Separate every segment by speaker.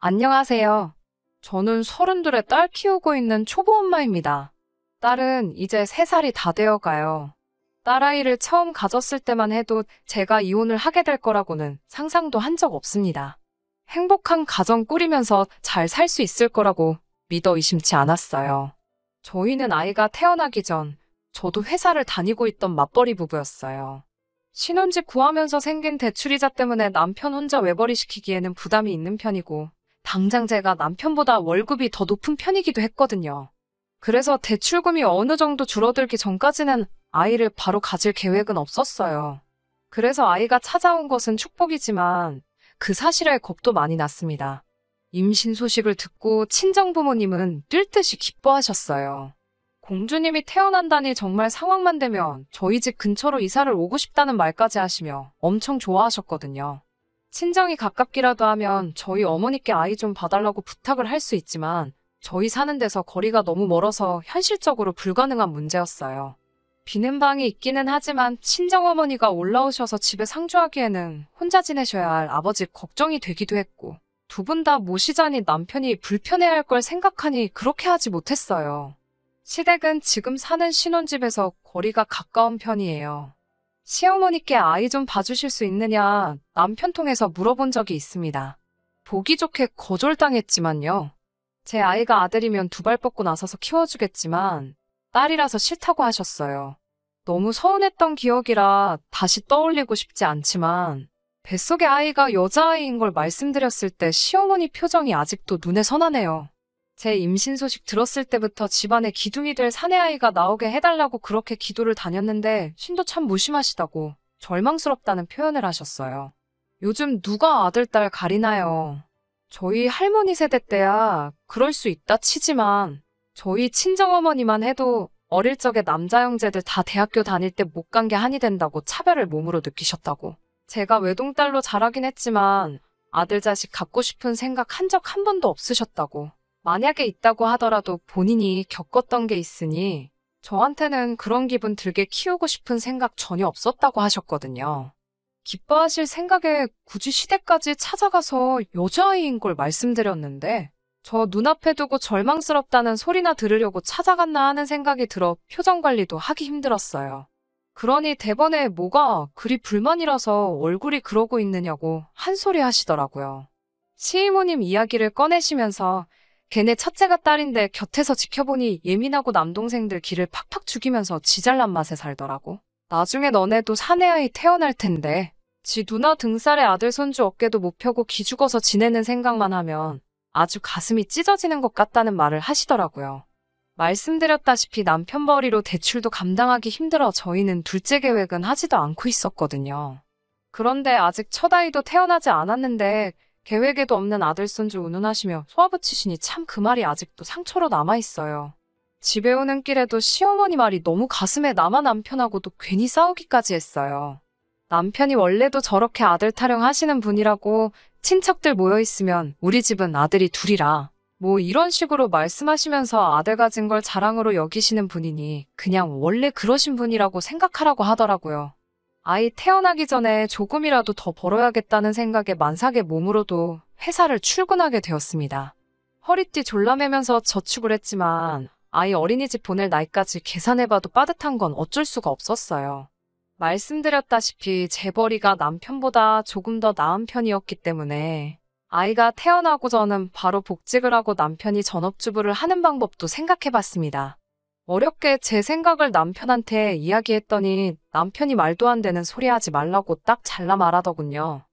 Speaker 1: 안녕하세요. 저는 32에 딸 키우고 있는 초보 엄마입니다. 딸은 이제 3살이 다 되어 가요. 딸아이를 처음 가졌을 때만 해도 제가 이혼을 하게 될 거라고는 상상도 한 적 없습니다. 행복한 가정 꾸리면서 잘 살 수 있을 거라고 믿어 의심치 않았어요. 저희는 아이가 태어나기 전 저도 회사를 다니고 있던 맞벌이 부부였어요. 신혼집 구하면서 생긴 대출이자 때문에 남편 혼자 외벌이 시키기에는 부담이 있는 편이고 당장 제가 남편보다 월급이 더 높은 편이기도 했거든요. 그래서 대출금이 어느 정도 줄어들기 전까지는 아이를 바로 가질 계획은 없었어요. 그래서 아이가 찾아온 것은 축복이지만 그 사실에 겁도 많이 났습니다. 임신 소식을 듣고 친정부모님은 뛸 듯이 기뻐하셨어요. 공주님이 태어난다니 정말 상황만 되면 저희 집 근처로 이사를 오고 싶다는 말까지 하시며 엄청 좋아하셨거든요. 친정이 가깝기라도 하면 저희 어머니께 아이 좀 봐달라고 부탁을 할 수 있지만 저희 사는 데서 거리가 너무 멀어서 현실적으로 불가능한 문제였어요. 비는 방이 있기는 하지만 친정어머니가 올라오셔서 집에 상주하기에는 혼자 지내셔야 할 아버지 걱정이 되기도 했고 두 분 다 모시자니 남편이 불편해할 걸 생각하니 그렇게 하지 못했어요. 시댁은 지금 사는 신혼집에서 거리가 가까운 편이에요. 시어머니께 아이 좀 봐주실 수 있느냐 남편 통해서 물어본 적이 있습니다. 보기 좋게 거절당했지만요. 제 아이가 아들이면 두 발 뻗고 나서서 키워주겠지만 딸이라서 싫다고 하셨어요. 너무 서운했던 기억이라 다시 떠올리고 싶지 않지만 뱃속의 아이가 여자아이인 걸 말씀드렸을 때 시어머니 표정이 아직도 눈에 선하네요. 제 임신 소식 들었을 때부터 집안에 기둥이 될 사내아이가 나오게 해달라고 그렇게 기도를 다녔는데 신도 참 무심하시다고 절망스럽다는 표현을 하셨어요. 요즘 누가 아들, 딸 가리나요? 저희 할머니 세대 때야 그럴 수 있다 치지만 저희 친정어머니만 해도 어릴 적에 남자 형제들 다 대학교 다닐 때 못 간 게 한이 된다고 차별을 몸으로 느끼셨다고. 제가 외동딸로 자라긴 했지만 아들 자식 갖고 싶은 생각 한 적 한 번도 없으셨다고. 만약에 있다고 하더라도 본인이 겪었던 게 있으니 저한테는 그런 기분 들게 키우고 싶은 생각 전혀 없었다고 하셨거든요. 기뻐하실 생각에 굳이 시댁까지 찾아가서 여자아이인 걸 말씀드렸는데 저 눈앞에 두고 절망스럽다는 소리나 들으려고 찾아갔나 하는 생각이 들어 표정 관리도 하기 힘들었어요. 그러니 대번에 뭐가 그리 불만이라서 얼굴이 그러고 있느냐고 한 소리 하시더라고요. 시이모님 이야기를 꺼내시면서 걔네 첫째가 딸인데 곁에서 지켜보니 예민하고 남동생들 기를 팍팍 죽이면서 지 잘난 맛에 살더라고. 나중에 너네도 사내아이 태어날 텐데 지 누나 등살에 아들 손주 어깨도 못 펴고 기죽어서 지내는 생각만 하면 아주 가슴이 찢어지는 것 같다는 말을 하시더라고요. 말씀드렸다시피 남편 벌이로 대출도 감당하기 힘들어 저희는 둘째 계획은 하지도 않고 있었거든요. 그런데 아직 첫 아이도 태어나지 않았는데 계획에도 없는 아들 손주 운운하시며 소아붙이시니 참 그 말이 아직도 상처로 남아있어요. 집에 오는 길에도 시어머니 말이 너무 가슴에 남아 남편하고도 괜히 싸우기까지 했어요. 남편이 원래도 저렇게 아들 타령하시는 분이라고 친척들 모여있으면 우리 집은 아들이 둘이라 뭐 이런 식으로 말씀하시면서 아들 가진 걸 자랑으로 여기시는 분이니 그냥 원래 그러신 분이라고 생각하라고 하더라고요. 아이 태어나기 전에 조금이라도 더 벌어야겠다는 생각에 만삭의 몸으로도 회사를 출근하게 되었습니다. 허리띠 졸라매면서 저축을 했지만 아이 어린이집 보낼 나이까지 계산해봐도 빠듯한 건 어쩔 수가 없었어요. 말씀드렸다시피 재벌이가 남편보다 조금 더 나은 편이었기 때문에 아이가 태어나고 저는 바로 복직을 하고 남편이 전업주부를 하는 방법도 생각해봤습니다. 어렵게 제 생각을 남편한테 이야기했더니 남편이 말도 안 되는 소리 하지 말라고 딱 잘라 말하더군요.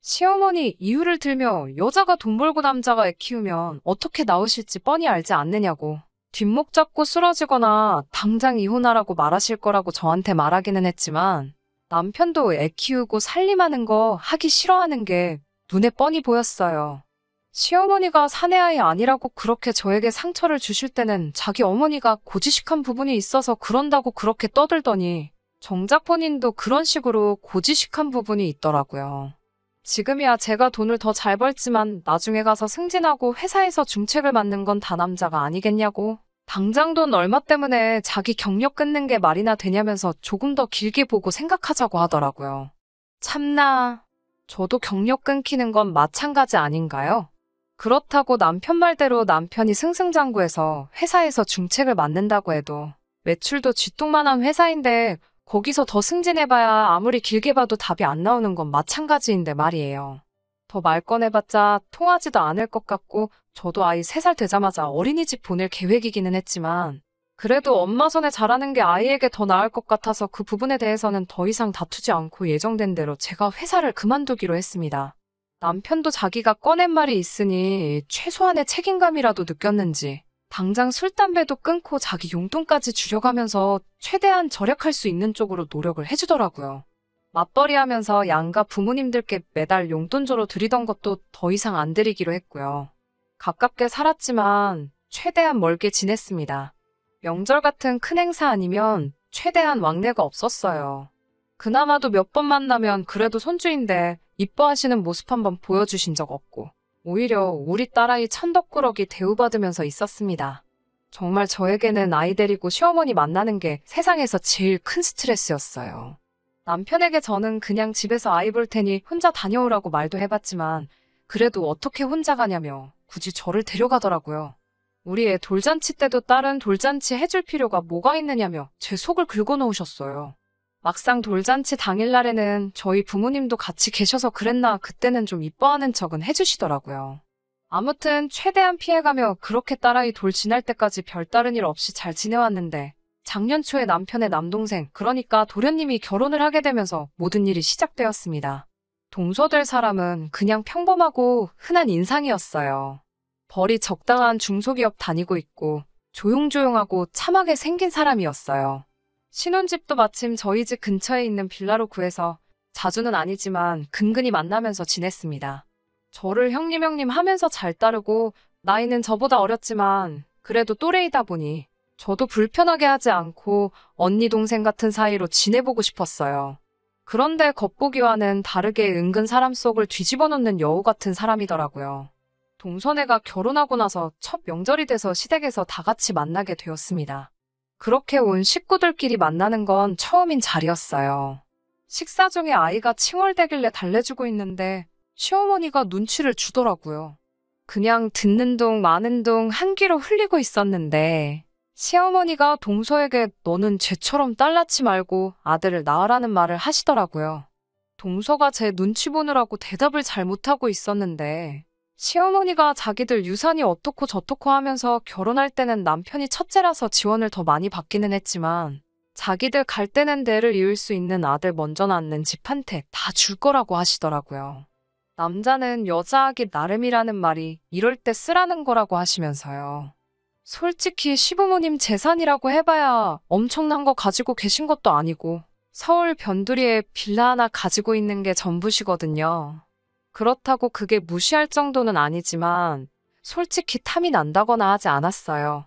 Speaker 1: 시어머니 이유를 들며 여자가 돈 벌고 남자가 애 키우면 어떻게 나오실지 뻔히 알지 않느냐고 뒷목 잡고 쓰러지거나 당장 이혼하라고 말하실 거라고 저한테 말하기는 했지만 남편도 애 키우고 살림하는 거 하기 싫어하는 게 눈에 뻔히 보였어요. 시어머니가 사내아이 아니라고 그렇게 저에게 상처를 주실 때는 자기 어머니가 고지식한 부분이 있어서 그런다고 그렇게 떠들더니 정작 본인도 그런 식으로 고지식한 부분이 있더라고요. 지금이야 제가 돈을 더 잘 벌지만 나중에 가서 승진하고 회사에서 중책을 맡는 건 다 남자가 아니겠냐고. 당장 돈 얼마 때문에 자기 경력 끊는 게 말이나 되냐면서 조금 더 길게 보고 생각하자고 하더라고요. 참나, 저도 경력 끊기는 건 마찬가지 아닌가요? 그렇다고 남편 말대로 남편이 승승장구해서 회사에서 중책을 맡는다고 해도 매출도 쥐똥만한 회사인데 거기서 더 승진해봐야 아무리 길게 봐도 답이 안 나오는 건 마찬가지인데 말이에요. 더 말 꺼내봤자 통하지도 않을 것 같고 저도 아이 3살 되자마자 어린이집 보낼 계획이기는 했지만 그래도 엄마 손에 자라는 게 아이에게 더 나을 것 같아서 그 부분에 대해서는 더 이상 다투지 않고 예정된 대로 제가 회사를 그만두기로 했습니다. 남편도 자기가 꺼낸 말이 있으니 최소한의 책임감이라도 느꼈는지 당장 술, 담배도 끊고 자기 용돈까지 줄여가면서 최대한 절약할 수 있는 쪽으로 노력을 해주더라고요. 맞벌이 하면서 양가 부모님들께 매달 용돈조로 드리던 것도 더 이상 안 드리기로 했고요. 가깝게 살았지만 최대한 멀게 지냈습니다. 명절 같은 큰 행사 아니면 최대한 왕래가 없었어요. 그나마도 몇 번 만나면 그래도 손주인데 이뻐하시는 모습 한번 보여주신 적 없고 오히려 우리 딸아이 천덕꾸러기 대우받으면서 있었습니다. 정말 저에게는 아이 데리고 시어머니 만나는 게 세상에서 제일 큰 스트레스였어요. 남편에게 저는 그냥 집에서 아이 볼 테니 혼자 다녀오라고 말도 해봤지만 그래도 어떻게 혼자 가냐며 굳이 저를 데려가더라고요. 우리 애 돌잔치 때도 딸은 돌잔치 해줄 필요가 뭐가 있느냐며 제 속을 긁어놓으셨어요. 막상 돌잔치 당일날에는 저희 부모님도 같이 계셔서 그랬나 그때는 좀 이뻐하는 척은 해주시더라고요. 아무튼 최대한 피해가며 그렇게 딸아이 돌 지날 때까지 별다른 일 없이 잘 지내왔는데 작년 초에 남편의 남동생 그러니까 도련님이 결혼을 하게 되면서 모든 일이 시작되었습니다. 동서될 사람은 그냥 평범하고 흔한 인상이었어요. 벌이 적당한 중소기업 다니고 있고 조용조용하고 참하게 생긴 사람이었어요. 신혼집도 마침 저희 집 근처에 있는 빌라로 구해서 자주는 아니지만 근근히 만나면서 지냈습니다. 저를 형님 하면서 잘 따르고 나이는 저보다 어렸지만 그래도 또래이다 보니 저도 불편하게 하지 않고 언니 동생 같은 사이로 지내보고 싶었어요. 그런데 겉보기와는 다르게 은근 사람 속을 뒤집어 놓는 여우 같은 사람이더라고요. 동서네가 결혼하고 나서 첫 명절이 돼서 시댁에서 다 같이 만나게 되었습니다. 그렇게 온 식구들끼리 만나는 건 처음인 자리였어요. 식사 중에 아이가 칭얼대길래 달래주고 있는데 시어머니가 눈치를 주더라고요. 그냥 듣는 둥 마는 둥 한 귀로 흘리고 있었는데 시어머니가 동서에게 너는 쟤처럼 딸 낳지 말고 아들을 낳으라는 말을 하시더라고요. 동서가 제 눈치 보느라고 대답을 잘 못하고 있었는데 시어머니가 자기들 유산이 어떻고 저떻고 하면서 결혼할 때는 남편이 첫째라서 지원을 더 많이 받기는 했지만 자기들 갈 때는 대를 이을 수 있는 아들 먼저 낳는 집한테 다 줄 거라고 하시더라고요. 남자는 여자하기 나름이라는 말이 이럴 때 쓰라는 거라고 하시면서요. 솔직히 시부모님 재산이라고 해봐야 엄청난 거 가지고 계신 것도 아니고 서울 변두리에 빌라 하나 가지고 있는 게 전부시거든요. 그렇다고 그게 무시할 정도는 아니지만 솔직히 탐이 난다거나 하지 않았어요.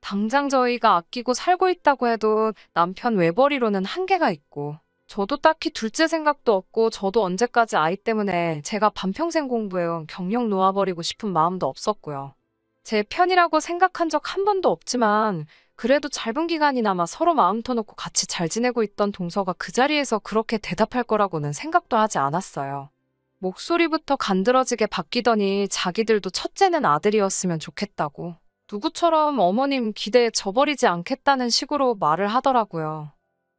Speaker 1: 당장 저희가 아끼고 살고 있다고 해도 남편 외벌이로는 한계가 있고 저도 딱히 둘째 생각도 없고 저도 언제까지 아이 때문에 제가 반평생 공부해온 경력 놓아버리고 싶은 마음도 없었고요. 제 편이라고 생각한 적 한 번도 없지만 그래도 짧은 기간이나마 서로 마음 터놓고 같이 잘 지내고 있던 동서가 그 자리에서 그렇게 대답할 거라고는 생각도 하지 않았어요. 목소리부터 간드러지게 바뀌더니 자기들도 첫째는 아들이었으면 좋겠다고 누구처럼 어머님 기대에 져버리지 않겠다는 식으로 말을 하더라고요.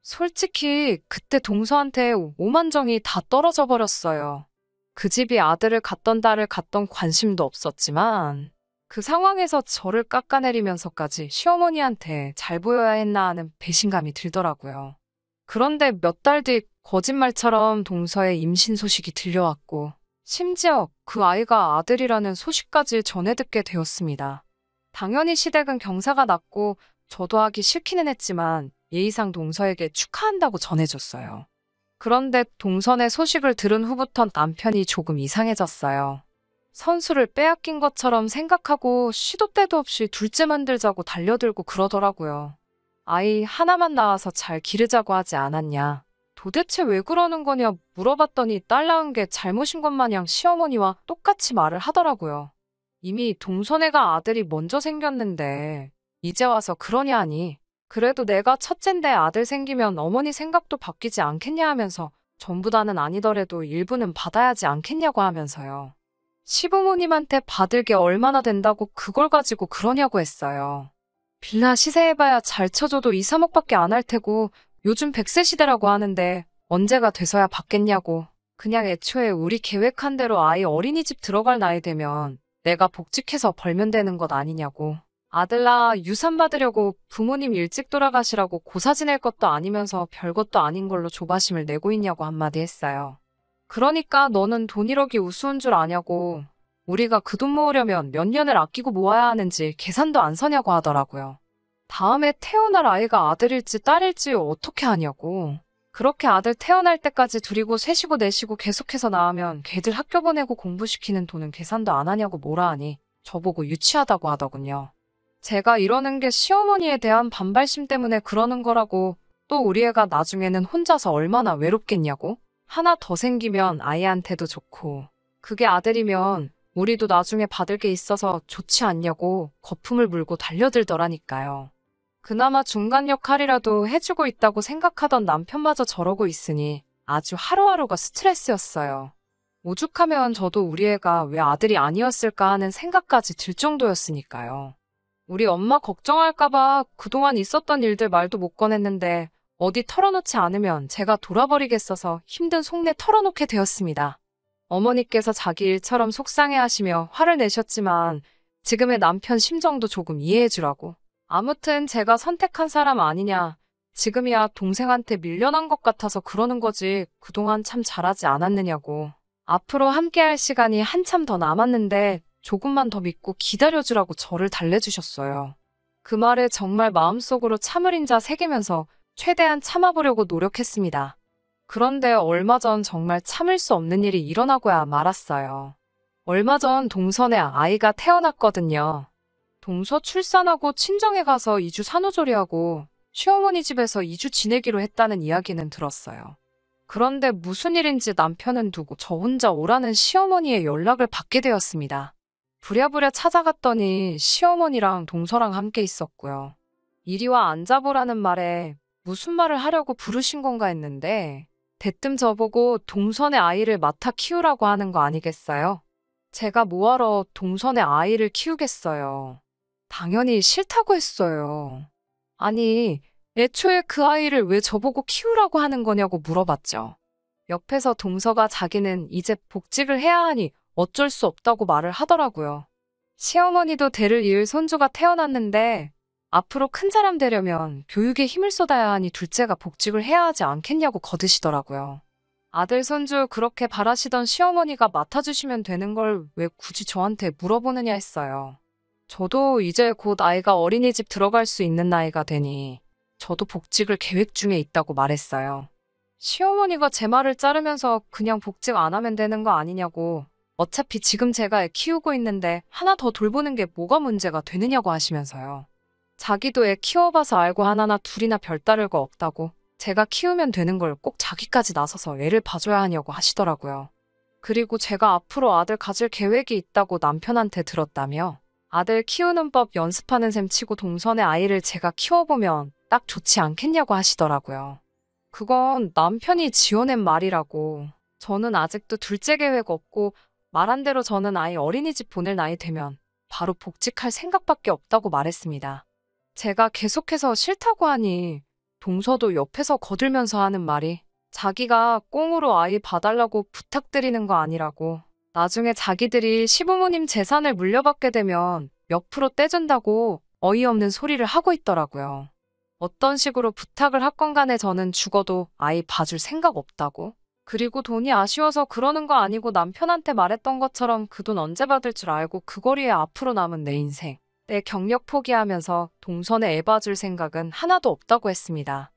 Speaker 1: 솔직히 그때 동서한테 오만정이 다 떨어져 버렸어요. 그 집이 아들을 갖던 딸을 갖던 관심도 없었지만 그 상황에서 저를 깎아내리면서까지 시어머니한테 잘 보여야 했나 하는 배신감이 들더라고요. 그런데 몇 달 뒤 거짓말처럼 동서의 임신 소식이 들려왔고 심지어 그 아이가 아들이라는 소식까지 전해 듣게 되었습니다. 당연히 시댁은 경사가 났고 저도 하기 싫기는 했지만 예의상 동서에게 축하한다고 전해줬어요. 그런데 동선의 소식을 들은 후부터 남편이 조금 이상해졌어요. 선수를 빼앗긴 것처럼 생각하고 시도 때도 없이 둘째 만들자고 달려들고 그러더라고요. 아이 하나만 낳아서 잘 기르자고 하지 않았냐. 도대체 왜 그러는 거냐 물어봤더니 딸 낳은 게 잘못인 것 마냥 시어머니와 똑같이 말을 하더라고요. 이미 동선애가 아들이 먼저 생겼는데 이제 와서 그러냐 하니 그래도 내가 첫째인데 아들 생기면 어머니 생각도 바뀌지 않겠냐 하면서 전부 다는 아니더라도 일부는 받아야지 않겠냐고 하면서요. 시부모님한테 받을 게 얼마나 된다고 그걸 가지고 그러냐고 했어요. 빌라 시세해봐야 잘 쳐줘도 2, 3억밖에 안 할 테고 요즘 100세 시대라고 하는데 언제가 돼서야 받겠냐고. 그냥 애초에 우리 계획한 대로 아이 어린이집 들어갈 나이 되면 내가 복직해서 벌면 되는 것 아니냐고. 아들 낳아 유산 받으려고 부모님 일찍 돌아가시라고 고사 지낼 것도 아니면서 별것도 아닌 걸로 조바심을 내고 있냐고 한마디 했어요. 그러니까 너는 돈 1억이 우스운 줄 아냐고. 우리가 그 돈 모으려면 몇 년을 아끼고 모아야 하는지 계산도 안 서냐고 하더라고요. 다음에 태어날 아이가 아들일지 딸일지 어떻게 하냐고. 그렇게 아들 태어날 때까지 둘이고 셋이고 넷이고 계속해서 낳으면 걔들 학교 보내고 공부시키는 돈은 계산도 안 하냐고 뭐라 하니 저보고 유치하다고 하더군요. 제가 이러는 게 시어머니에 대한 반발심 때문에 그러는 거라고, 또 우리 애가 나중에는 혼자서 얼마나 외롭겠냐고. 하나 더 생기면 아이한테도 좋고 그게 아들이면 우리도 나중에 받을 게 있어서 좋지 않냐고 거품을 물고 달려들더라니까요. 그나마 중간 역할이라도 해주고 있다고 생각하던 남편마저 저러고 있으니 아주 하루하루가 스트레스였어요. 오죽하면 저도 우리 애가 왜 아들이 아니었을까 하는 생각까지 들 정도였으니까요. 우리 엄마 걱정할까봐 그동안 있었던 일들 말도 못 꺼냈는데 어디 털어놓지 않으면 제가 돌아버리겠어서 힘든 속내 털어놓게 되었습니다. 어머니께서 자기 일처럼 속상해하시며 화를 내셨지만 지금의 남편 심정도 조금 이해해주라고. 아무튼 제가 선택한 사람 아니냐. 지금이야 동생한테 밀려난 것 같아서 그러는 거지 그동안 참 잘하지 않았느냐고. 앞으로 함께할 시간이 한참 더 남았는데 조금만 더 믿고 기다려주라고 저를 달래주셨어요. 그 말에 정말 마음속으로 참을 인자 새기면서 최대한 참아보려고 노력했습니다. 그런데 얼마 전 정말 참을 수 없는 일이 일어나고야 말았어요. 얼마 전 동선에 아이가 태어났거든요. 동서 출산하고 친정에 가서 2주 산후조리하고 시어머니 집에서 2주 지내기로 했다는 이야기는 들었어요. 그런데 무슨 일인지 남편은 두고 저 혼자 오라는 시어머니의 연락을 받게 되었습니다. 부랴부랴 찾아갔더니 시어머니랑 동서랑 함께 있었고요. 이리 와 앉아보라는 말에 무슨 말을 하려고 부르신 건가 했는데 대뜸 저보고 동선의 아이를 맡아 키우라고 하는 거 아니겠어요? 제가 뭐하러 동선의 아이를 키우겠어요. 당연히 싫다고 했어요. 아니, 애초에 그 아이를 왜 저보고 키우라고 하는 거냐고 물어봤죠. 옆에서 동서가 자기는 이제 복직을 해야 하니 어쩔 수 없다고 말을 하더라고요. 시어머니도 대를 이을 손주가 태어났는데 앞으로 큰 사람 되려면 교육에 힘을 쏟아야 하니 둘째가 복직을 해야 하지 않겠냐고 거드시더라고요. 아들, 손주 그렇게 바라시던 시어머니가 맡아주시면 되는 걸 왜 굳이 저한테 물어보느냐 했어요. 저도 이제 곧 아이가 어린이집 들어갈 수 있는 나이가 되니 저도 복직을 계획 중에 있다고 말했어요. 시어머니가 제 말을 자르면서 그냥 복직 안 하면 되는 거 아니냐고, 어차피 지금 제가 애 키우고 있는데 하나 더 돌보는 게 뭐가 문제가 되느냐고 하시면서요. 자기도 애 키워봐서 알고 하나나 둘이나 별 다를 거 없다고, 제가 키우면 되는 걸 꼭 자기까지 나서서 애를 봐줘야 하냐고 하시더라고요. 그리고 제가 앞으로 아들 가질 계획이 있다고 남편한테 들었다며 아들 키우는 법 연습하는 셈 치고 동선의 아이를 제가 키워보면 딱 좋지 않겠냐고 하시더라고요. 그건 남편이 지어낸 말이라고. 저는 아직도 둘째 계획 없고 말한 대로 저는 아이 어린이집 보낼 나이 되면 바로 복직할 생각밖에 없다고 말했습니다. 제가 계속해서 싫다고 하니 동서도 옆에서 거들면서 하는 말이 자기가 꽁으로 아이 봐달라고 부탁드리는 거 아니라고, 나중에 자기들이 시부모님 재산을 물려받게 되면 몇 프로 떼준다고 어이없는 소리를 하고 있더라고요. 어떤 식으로 부탁을 하건 간에 저는 죽어도 아이 봐줄 생각 없다고. 그리고 돈이 아쉬워서 그러는 거 아니고 남편한테 말했던 것처럼 그 돈 언제 받을 줄 알고 그 거리에 앞으로 남은 내 인생, 내 경력 포기하면서 동선에 애 봐줄 생각은 하나도 없다고 했습니다.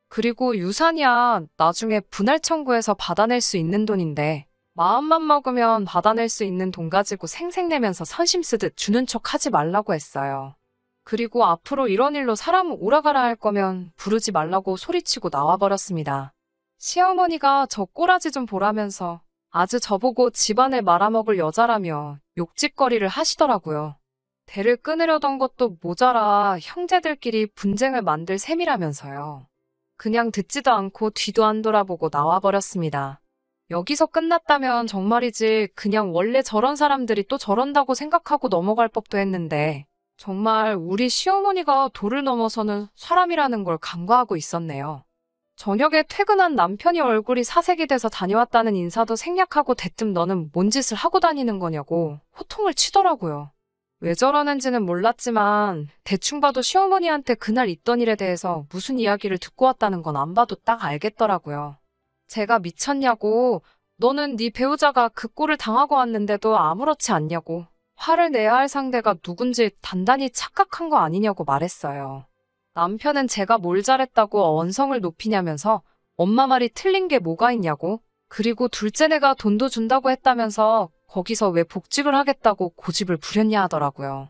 Speaker 1: 그리고 유산이야 나중에 분할 청구해서 받아낼 수 있는 돈인데 마음만 먹으면 받아낼 수 있는 돈 가지고 생색내면서 선심 쓰듯 주는 척 하지 말라고 했어요. 그리고 앞으로 이런 일로 사람 오라가라 할 거면 부르지 말라고 소리치고 나와버렸습니다. 시어머니가 저 꼬라지 좀 보라면서 아주 저보고 집안을 말아먹을 여자라며 욕짓거리를 하시더라고요. 대를 끊으려던 것도 모자라 형제들끼리 분쟁을 만들 셈이라면서요. 그냥 듣지도 않고 뒤도 안 돌아보고 나와버렸습니다. 여기서 끝났다면 정말이지 그냥 원래 저런 사람들이 또 저런다고 생각하고 넘어갈 법도 했는데 정말 우리 시어머니가 도를 넘어서는 사람이라는 걸 간과하고 있었네요. 저녁에 퇴근한 남편이 얼굴이 사색이 돼서 다녀왔다는 인사도 생략하고 대뜸 너는 뭔 짓을 하고 다니는 거냐고 호통을 치더라고요. 왜 저러는지는 몰랐지만 대충 봐도 시어머니한테 그날 있던 일에 대해서 무슨 이야기를 듣고 왔다는 건 안 봐도 딱 알겠더라고요. 제가 미쳤냐고, 너는 네 배우자가 그 꼴을 당하고 왔는데도 아무렇지 않냐고, 화를 내야 할 상대가 누군지 단단히 착각한 거 아니냐고 말했어요. 남편은 제가 뭘 잘했다고 언성을 높이냐면서 엄마 말이 틀린 게 뭐가 있냐고, 그리고 둘째네가 돈도 준다고 했다면서 거기서 왜 복직을 하겠다고 고집을 부렸냐 하더라고요.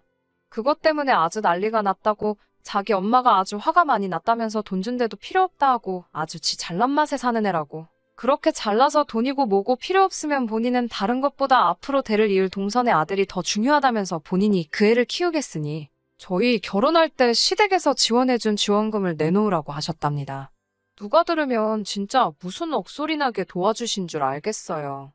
Speaker 1: 그것 때문에 아주 난리가 났다고, 자기 엄마가 아주 화가 많이 났다면서 돈 준데도 필요 없다 하고 아주 지 잘난 맛에 사는 애라고. 그렇게 잘나서 돈이고 뭐고 필요 없으면 본인은 다른 것보다 앞으로 대를 이을 동선의 아들이 더 중요하다면서 본인이 그 애를 키우겠으니 저희 결혼할 때 시댁에서 지원해준 지원금을 내놓으라고 하셨답니다. 누가 들으면 진짜 무슨 억소리 나게 도와주신 줄 알겠어요.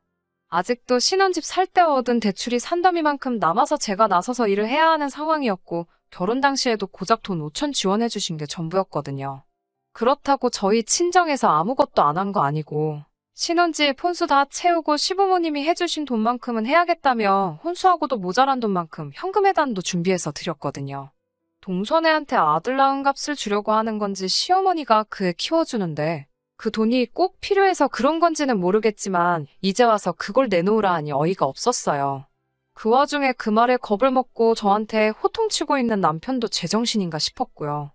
Speaker 1: 아직도 신혼집 살 때 얻은 대출이 산더미만큼 남아서 제가 나서서 일을 해야 하는 상황이었고 결혼 당시에도 고작 돈 5천 지원해 주신 게 전부였거든요. 그렇다고 저희 친정에서 아무것도 안 한 거 아니고 신혼집 혼수 다 채우고 시부모님이 해주신 돈만큼은 해야겠다며 혼수하고도 모자란 돈만큼 현금예단도 준비해서 드렸거든요. 동선애한테 아들 낳은 값을 주려고 하는 건지 시어머니가 그 애 키워주는데 그 돈이 꼭 필요해서 그런 건지는 모르겠지만 이제 와서 그걸 내놓으라 하니 어이가 없었어요. 그 와중에 그 말에 겁을 먹고 저한테 호통치고 있는 남편도 제정신인가 싶었고요.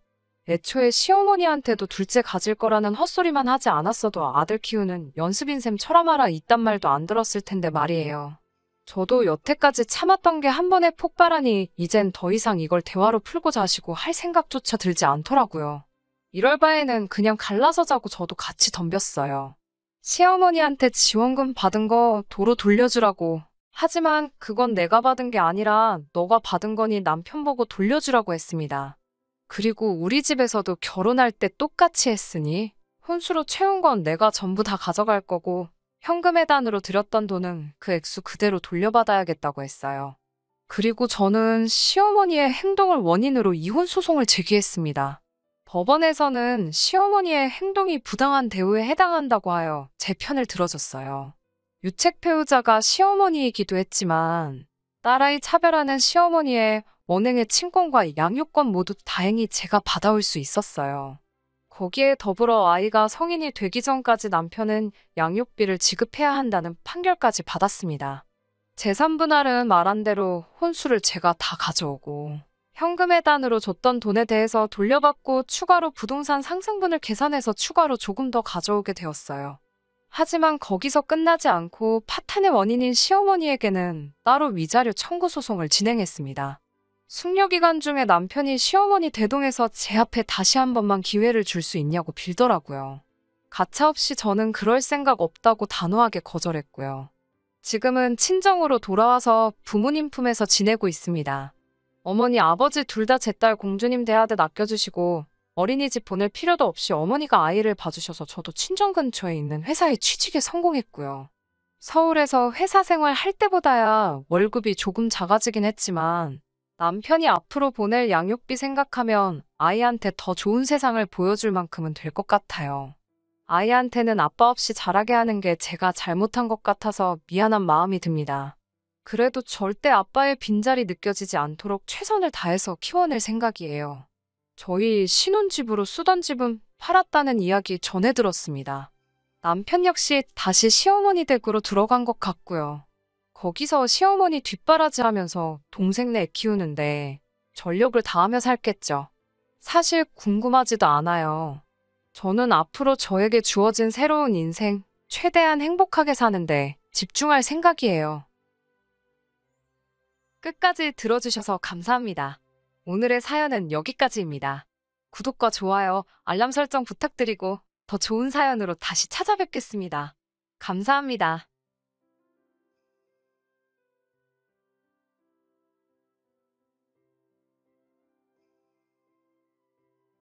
Speaker 1: 애초에 시어머니한테도 둘째 가질 거라는 헛소리만 하지 않았어도 아들 키우는 연습인 셈 쳐라마라 이딴 말도 안 들었을 텐데 말이에요. 저도 여태까지 참았던 게 한 번에 폭발하니 이젠 더 이상 이걸 대화로 풀고자 하시고 할 생각조차 들지 않더라고요. 이럴 바에는 그냥 갈라서 자고 저도 같이 덤볐어요. 시어머니한테 지원금 받은 거 도로 돌려주라고. 하지만 그건 내가 받은 게 아니라 너가 받은 거니 남편 보고 돌려주라고 했습니다. 그리고 우리 집에서도 결혼할 때 똑같이 했으니 혼수로 채운 건 내가 전부 다 가져갈 거고 현금예단으로 드렸던 돈은 그 액수 그대로 돌려받아야겠다고 했어요. 그리고 저는 시어머니의 행동을 원인으로 이혼 소송을 제기했습니다. 법원에서는 시어머니의 행동이 부당한 대우에 해당한다고 하여 제 편을 들어줬어요. 유책 배우자가 시어머니이기도 했지만 딸아이 차별하는 시어머니의 언행의 친권과 양육권 모두 다행히 제가 받아올 수 있었어요. 거기에 더불어 아이가 성인이 되기 전까지 남편은 양육비를 지급해야 한다는 판결까지 받았습니다. 재산분할은 말한 대로 혼수를 제가 다 가져오고 현금예단으로 줬던 돈에 대해서 돌려받고 추가로 부동산 상승분을 계산해서 추가로 조금 더 가져오게 되었어요. 하지만 거기서 끝나지 않고 파탄의 원인인 시어머니에게는 따로 위자료 청구 소송을 진행했습니다. 숙려기간 중에 남편이 시어머니 대동해서 제 앞에 다시 한 번만 기회를 줄 수 있냐고 빌더라고요. 가차없이 저는 그럴 생각 없다고 단호하게 거절했고요. 지금은 친정으로 돌아와서 부모님 품에서 지내고 있습니다. 어머니, 아버지 둘 다 제 딸 공주님 대하듯 아껴주시고 어린이집 보낼 필요도 없이 어머니가 아이를 봐주셔서 저도 친정 근처에 있는 회사에 취직에 성공했고요. 서울에서 회사 생활 할 때보다야 월급이 조금 작아지긴 했지만 남편이 앞으로 보낼 양육비 생각하면 아이한테 더 좋은 세상을 보여줄 만큼은 될 것 같아요. 아이한테는 아빠 없이 자라게 하는 게 제가 잘못한 것 같아서 미안한 마음이 듭니다. 그래도 절대 아빠의 빈자리 느껴지지 않도록 최선을 다해서 키워낼 생각이에요. 저희 신혼집으로 쓰던 집은 팔았다는 이야기 전해 들었습니다. 남편 역시 다시 시어머니 댁으로 들어간 것 같고요. 거기서 시어머니 뒷바라지 하면서 동생네 애 키우는데 전력을 다하며 살겠죠. 사실 궁금하지도 않아요. 저는 앞으로 저에게 주어진 새로운 인생, 최대한 행복하게 사는데 집중할 생각이에요. 끝까지 들어주셔서 감사합니다. 오늘의 사연은 여기까지입니다. 구독과 좋아요, 알람 설정 부탁드리고 더 좋은 사연으로 다시 찾아뵙겠습니다. 감사합니다.